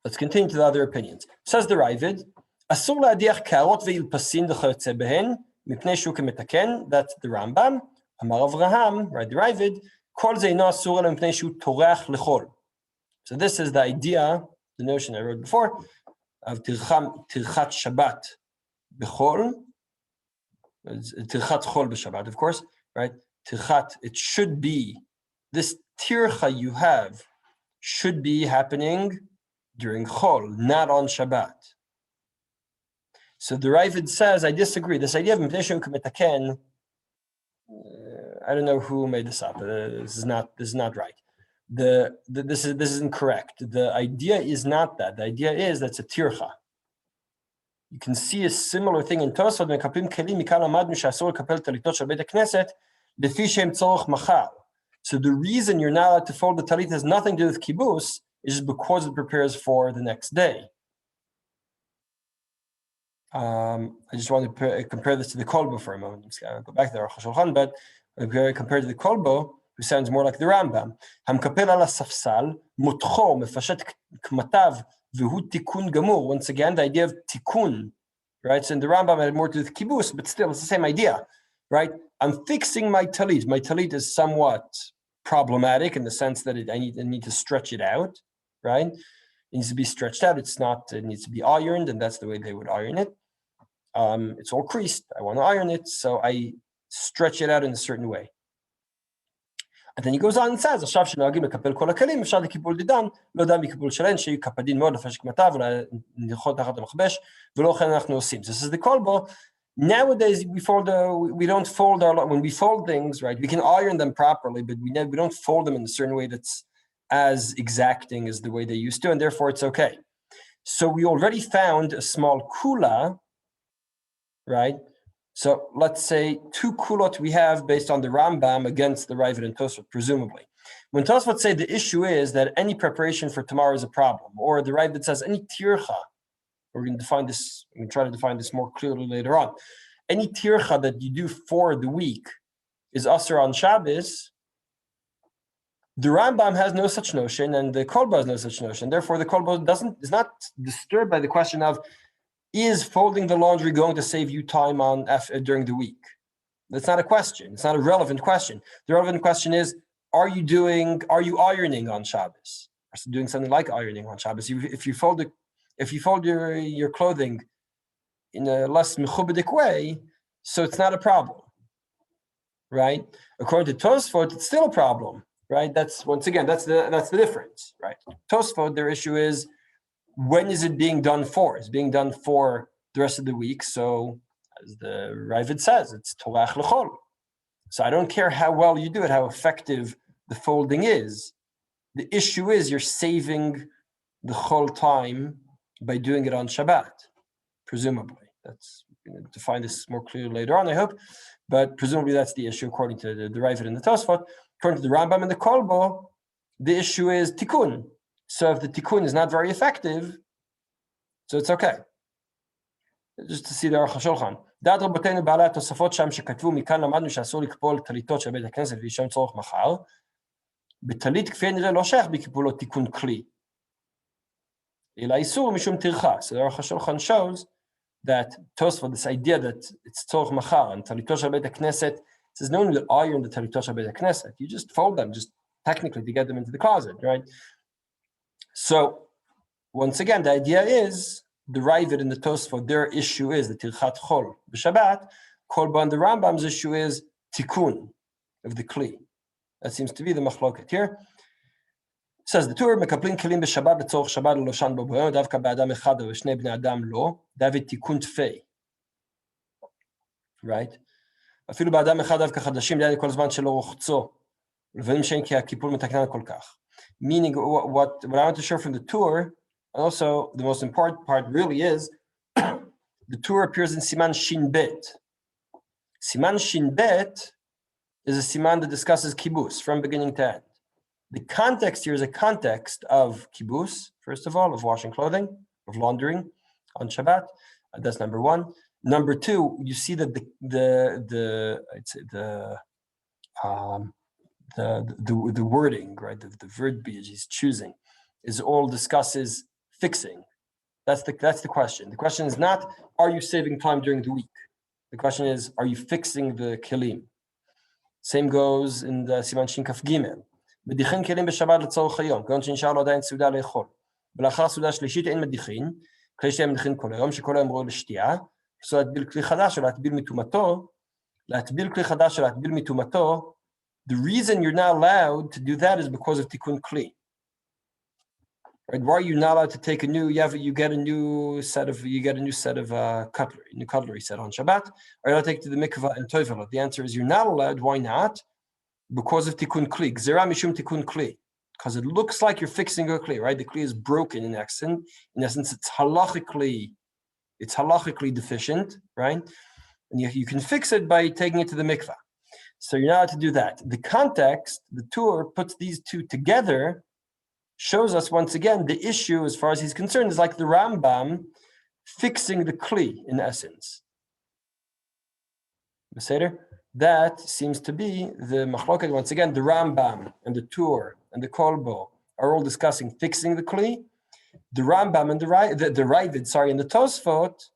Let's continue to the other opinions. Says the Raavad, אסור להדיח קערות ואילפסים וכיוצא בהן, מפני שהוא כמתקן, that's the Rambam, אמר אברהם, right, the Raavad, כל זה אינו אסור אלא מפני שהוא טורח לאכול. So this is the idea, the notion I wrote before, of tirchat Shabbat b'chol, tirchat chol b'Shabbat, of course, right? Tirchat, it should be, this tircha you have should be happening during chol, not on Shabbat. So the Raavad says, I disagree. This idea of mipnei shehu k'metaken, I don't know who made this up. This is not right. This is incorrect. The idea is not that. The idea is that's a tircha. You can see a similar thing in Tosfot. Mekaplim kelim mikal amadnu she'asur lekapel talitot shel Beit HaKnesset lefi shehem tzorach machar. So the reason you're not allowed to fold the talit has nothing to do with kibbutz. It's just because it prepares for the next day. I just want to compare this to the kolbo for a moment. I'm just going to go back there, but compared to the kolbo, who sounds more like the Rambam. המקפל על הספסל, מותחו, מפשט כמתיו, והוא תיקון גמור. Once again, the idea of tikkun, right? So in the Rambam, it had more to do with kibbutz, but still, it's the same idea, right? I'm fixing my talit. My talit is somewhat problematic in the sense that I need to stretch it out, right? It needs to be stretched out. It needs to be ironed, and that's the way they would iron it. It's all creased. I want to iron it, so I stretch it out in a certain way. And then he goes on and says, עכשיו שנוהגים לקפל כל הכלים, אפשר לקיפול דידן, לא דם בקיפול שלהן, שיהיו קפדין מאוד לפשט כמתיו, ולנחות תחת המכבש, ולא כן אנחנו עושים. This is the kolbo. Nowadays, we don't fold when we fold things, right, we can iron them properly, but we don't fold them in a certain way that's as exacting as the way they used to, and therefore it's okay. So we already found a small kula, right? So let's say 2 kulot we have based on the Rambam against the Raavad and Tosfot, presumably. When Tosfot say the issue is that any preparation for tomorrow is a problem, or the Raavad says any tircha, we're going to define this, I'm going to try to define this more clearly later on. Any tircha that you do for the week is asur on Shabbos. The Rambam has no such notion, and the kolbo has no such notion. Therefore, the kolbo is not disturbed by the question of, is folding the laundry going to save you time during the week? That's not a question. It's not a relevant question. The relevant question is, are you ironing on Shabbos? Or doing something like ironing on Shabbos? If you fold your clothing in a less mechubadik way, so it's not a problem, right? According to Tosfot, it's still a problem, right? That's the difference, right? Tosfot, their issue is, when is it being done for? It's being done for the rest of the week. So, as the Raavad says, it's torach l'chol. So I don't care how well you do it, how effective the folding is. The issue is you're saving the chol time by doing it on Shabbat, presumably. That's going to define this more clearly later on, I hope. But presumably that's the issue according to the Raavad and the Tosfot. According to the Rambam and the kolbo, the issue is tikkun. So if the tikkun is not very effective, so it's okay. Just to see the Aruch HaShulchan. דעת רבותינו בעלי התוספות שם שכתבו, מכאן למדנו שאסור לקפול טליתות של בית הכנסת וישם צורך מחר. בטלית כפי נראה לא שייך בקיפולו תיקון כלי. אלא איסור משום טרחה. So the Aruch HaShulchan shows that Tosfot, this idea that it's צורך מחר, and טליתות של בית הכנסת, says no one will iron the טליתות של בית הכנסת. You just fold them, just technically to get them into the closet, right? So, once again, the idea is, the Raavad and the Tosfot, their issue is the tirchat chol b'Shabbat. Kolbo and the Rambam's issue is tikkun of the kli. That seems to be the machloket here. It says the Tur mekaplin kelim b'Shabbat letzorach Shabbat lo shan bo boyon davka b'adam echad v'shnei bnei adam lo david tikkun tfei. Right? אפילו באדם אחד דווקא חדשים דהיינו כל זמן שלא רוחצו ולבנים שאין כי הקיפול מתקנן כל כך. Meaning, what I want to show from the Tur, and also the most important part really is, the Tur appears in Siman Shin Bet. Siman Shin Bet is a siman that discusses kibbutz from beginning to end. The context here is a context of kibbutz, first of all, of washing clothing, of laundering on Shabbat. That's number one. Number two, you see that the wording, right, the verbiage he's choosing, is all discusses fixing? That's the question. The question is not, are you saving time during the week? The question is, are you fixing the kelim? Same goes in the Siman Shin Kaf Gimel. מדיחין כלים בשבת לצורך היום, כיוון שנשאר לו עדיין סעודה לאכול. ולאחר סעודה שלישית אין מדיחין, כלי שהם מדיחין כל היום, שכל היום ראוי לשתייה, so להטביל כלי חדש או להטביל מטומאתו, the reason you're not allowed to do that is because of tikkun kli. Right? Why are you not allowed to take you get a new set of cutlery set on Shabbat? Are you allowed to take it to the mikvah and toivel? The answer is you're not allowed. Why not? Because of tikkun kli. Gzera mishum tikkun kli. Because it looks like you're fixing a kli, right? The kli is broken in essence. In essence, it's halachically deficient, right? And you can fix it by taking it to the mikvah. So you're not allowed to do that. The context, the Torah puts these two together, shows us once again the issue, as far as he's concerned, is like the Rambam fixing the kli in essence. That seems to be the machloket. Once again, the Rambam and the Torah and the Kolbo are all discussing fixing the kli. The Rambam and the Raavad, and the Tosfot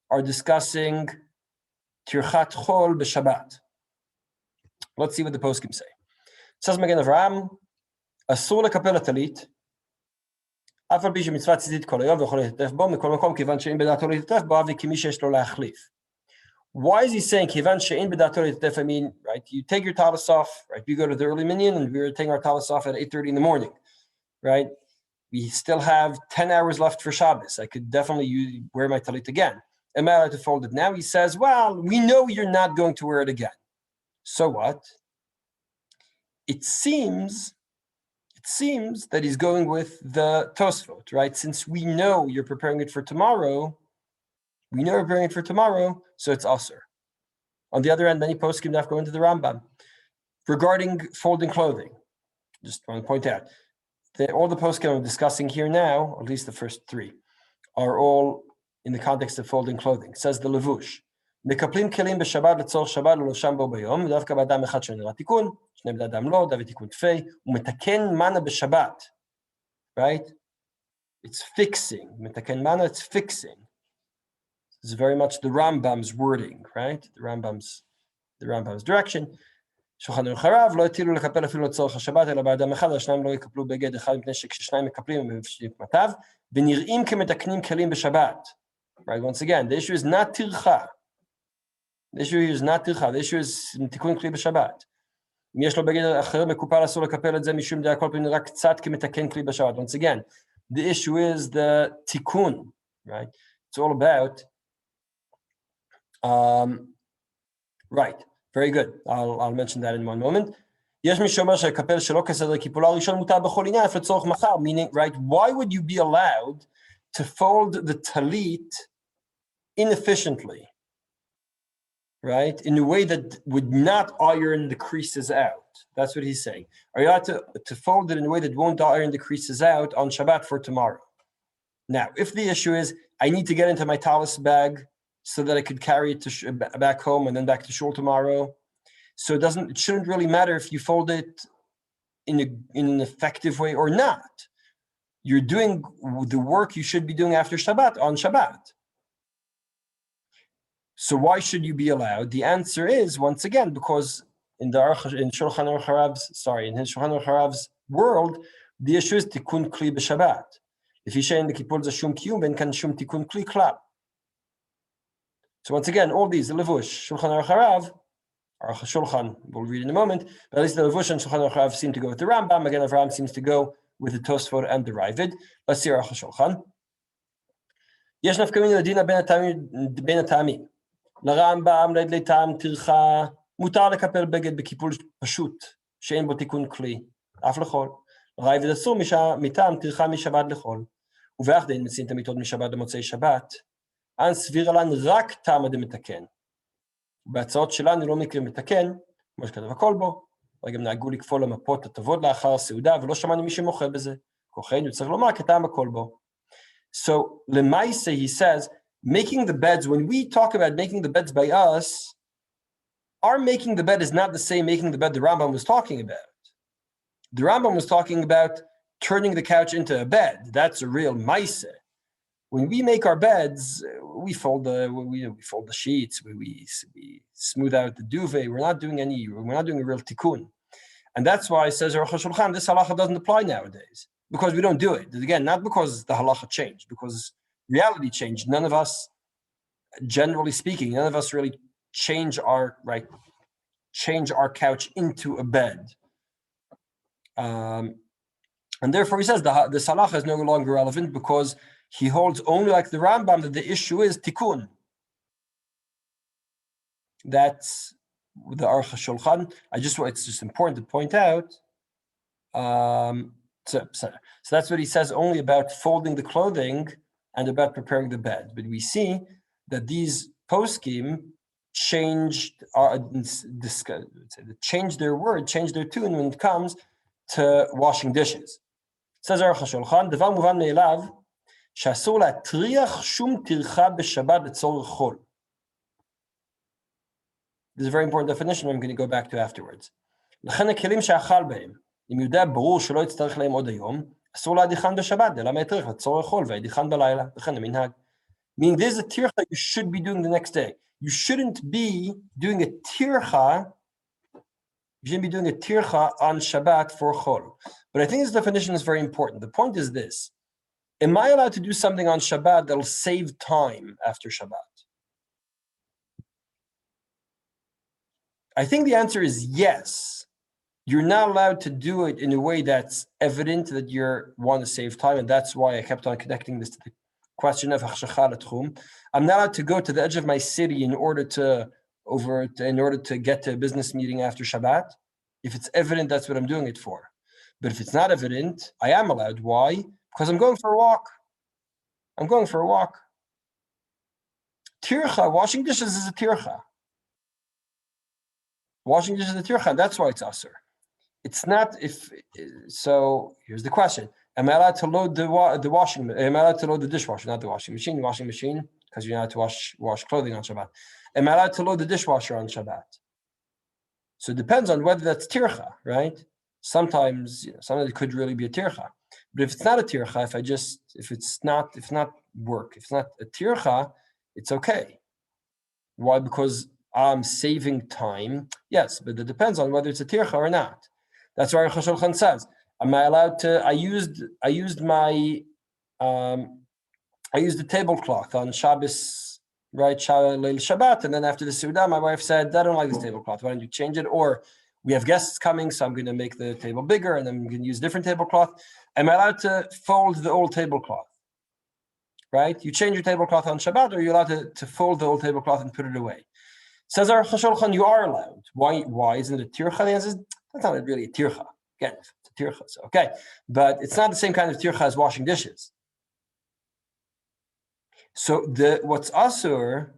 are discussing tirchat chol b'Shabbat. Let's see what the poskim say. Says Magen Avraham, אסור לקפל הטלית, אף על פי שמצוות ציצית כל היום ויכול להתעטף בו, מכל מקום כיוון שאין בדעתו להתעטף בו, וכמי שיש לו להחליף. Why is he saying כיוון שאין בדעתו להתעטף? I mean, right, you take your talis off, right? We go to the early minyan and we're taking our talis off at 8:30 in the morning, right? We still have 10 hours left for Shabbos. I could definitely wear my talit again. Am I allowed to fold it now? He says, well, we know you're not going to wear it again. So what? It seems that he's going with the Tosfot, right? Since we know you're preparing it for tomorrow, so it's Asur. On the other end, many poskim go into the Rambam. Regarding folding clothing, just want to point out that all the poskim I'm discussing here now, at least the first three, are all in the context of folding clothing. Says the Levush. מקפלים כלים בשבת לצורך שבת ולובשם בו ביום, ודווקא באדם אחד שנראה תיקון, שני בני אדם לא, דוד תיקון תפי, ומתקן מנה בשבת, right? It's fixing. מתקן מנה, it's fixing. This is very much the Rambam's wording, right? The Rambam's direction. שולחן ערוך הרב, לא הטילו לקפל אפילו לצורך השבת, אלא באדם אחד, השניים לא יקפלו בגד אחד, מפני שכששניים מקפלים הם מבשלים פמטיו, ונראים כמתקנים כלים בשבת. Right? Once again, the issue is not tircha. The issue is תיקון כלי בשבת. אם יש לו בגד אחר מקופל, אסור לקפל את זה משום דעה, כל פעמים רק קצת כמתקן כלי בשבת. Once again, the issue is the tikkun, right? It's all about, right, very good. I'll mention that in one moment. יש מי שאומר שהקפל שלא כסדר קיפולו הראשון מותר בכל עניין, אף לצורך מחר, meaning, right, why would you be allowed to fold the talit inefficiently? Right, in a way that would not iron the creases out. That's what he's saying. Are you allowed to fold it in a way that won't iron the creases out on Shabbat for tomorrow? Now, if the issue is, I need to get into my talis bag so that I could carry it to back home and then back to shul tomorrow, so it shouldn't really matter if you fold it in an effective way or not. You're doing the work you should be doing after Shabbat on Shabbat. So why should you be allowed? The answer is, once again, because in Shulchan Aruch Harav's world, the issue is tikkun kli b'Shabbat. If you say in the kippur shum kiyum, then can shum tikkun kli klal. So once again, all these, the Levush, Shulchan Aruch Harav, Aruch Shulchan, we'll read in a moment, but at least the Levush and Shulchan Aruch Harav seem to go with the Rambam. Again, Avraham seems to go with the Tosfot and the Raavad. Let's see Aruch Shulchan. Yesh nafka min ladina ben atami. לרמב"ם לדלי טעם טרחה, מותר לקפל בגד בקיפול פשוט, שאין בו תיקון כלי, אף לחול. ראב"ד אסור מטעם טרחה משבת לחול. ובאח דין מציעים את המיטות משבת למוצאי שבת, אנ סביר לן רק טעם דמתקן. בהצעות שלנו לא מקרים מתקן, כמו שכתב הכל בו, וגם נהגו לקפול למפות הטובות לאחר הסעודה, ולא שמענו מי שמוחה בזה. כוחנו צריך לומר כטעם הכל בו. So, למעשה, he says, making the beds, when we talk about making the beds by us, our making the bed is not the same making the bed the Rambam was talking about. The Rambam was talking about turning the couch into a bed. That's a real maise. When we make our beds, we fold the sheets, we smooth out the duvet. We're not doing a real tikkun. And that's why it says, Aruch HaShulchan, this halacha doesn't apply nowadays, because we don't do it. Again, not because the halacha changed, because reality changed. None of us, generally speaking, really change our couch into a bed. And therefore he says this halacha is no longer relevant, because he holds only like the Rambam that the issue is tikkun. That's the Aruch HaShulchan. It's just important to point out. So that's what he says only about folding the clothing and about preparing the bed. But we see that these poskim changed their word, changed their tune when it comes to washing dishes. It says Aruch HaShulchan, דבר מובן מאליו, שאסור להטריח שום טרחה בשבת לצורך חול. This is a very important definition I'm going to go back to afterwards. לכן הכלים שאכל בהם, אם יודע ברור שלא יצטרך להם עוד היום, אסור להדיחן בשבת, אלא מה יטריח לצורך חול והדיחן בלילה, לכן המנהג. Meaning there's a tircha you should be doing the next day. You shouldn't be doing a tircha on Shabbat for chol. But I think this definition is very important. The point is this: am I allowed to do something on Shabbat that'll save time after Shabbat? I think the answer is yes. You're not allowed to do it in a way that's evident that you want to save time, and that's why I kept on connecting this to the question of hachshachah letchum. I'm not allowed to go to the edge of my city in order to get to a business meeting after Shabbat. If it's evident, that's what I'm doing it for. But if it's not evident, I am allowed. Why? Because I'm going for a walk. Tircha, washing dishes is a tircha. That's why it's asur. It's not so. Here's the question: am I allowed to load the washing? Am I allowed to load the dishwasher, not the washing machine? Washing machine, because you're not allowed to wash clothing on Shabbat. Am I allowed to load the dishwasher on Shabbat? So it depends on whether that's tircha, right? Sometimes it could really be a tircha. But if it's not a tircha, if it's not work, if it's not a tircha, it's okay. Why? Because I'm saving time. Yes, but it depends on whether it's a tircha or not. That's why Aruch HaShulchan says, am I allowed to? I used the tablecloth on Shabbos, right? Leil Shabbat, and then after the Seudah, my wife said, I don't like this tablecloth. Why don't you change it? Or we have guests coming, so I'm going to make the table bigger, and then I'm going to use a different tablecloth. Am I allowed to fold the old tablecloth? Right? You change your tablecloth on Shabbat, or are you allowed to fold the old tablecloth and put it away? Says Aruch HaShulchan, you are allowed. Why isn't it a tircha? The answer is, that's not really a tircha. Again, if it's a tircha, so okay. But it's not the same kind of tircha as washing dishes. So what's asur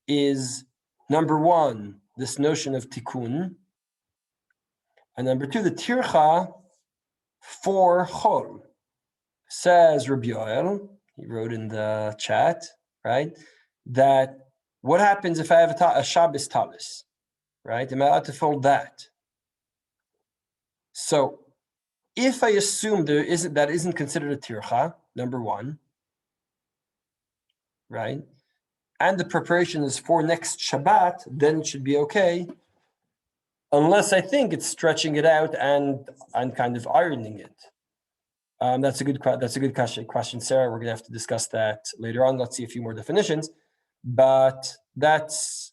is, number one, this notion of tikkun, and number two, the tircha for chol. Says Rabbi Yoel, he wrote in the chat, right, that what happens if I have a Shabbos talis, right? Am I allowed to fold that? So if I assume that isn't considered a tircha, number one, right? And the preparation is for next Shabbat, then it should be okay. Unless I think it's stretching it out and kind of ironing it. That's a good question, Sarah. We're going to have to discuss that later on. Let's see a few more definitions. But that's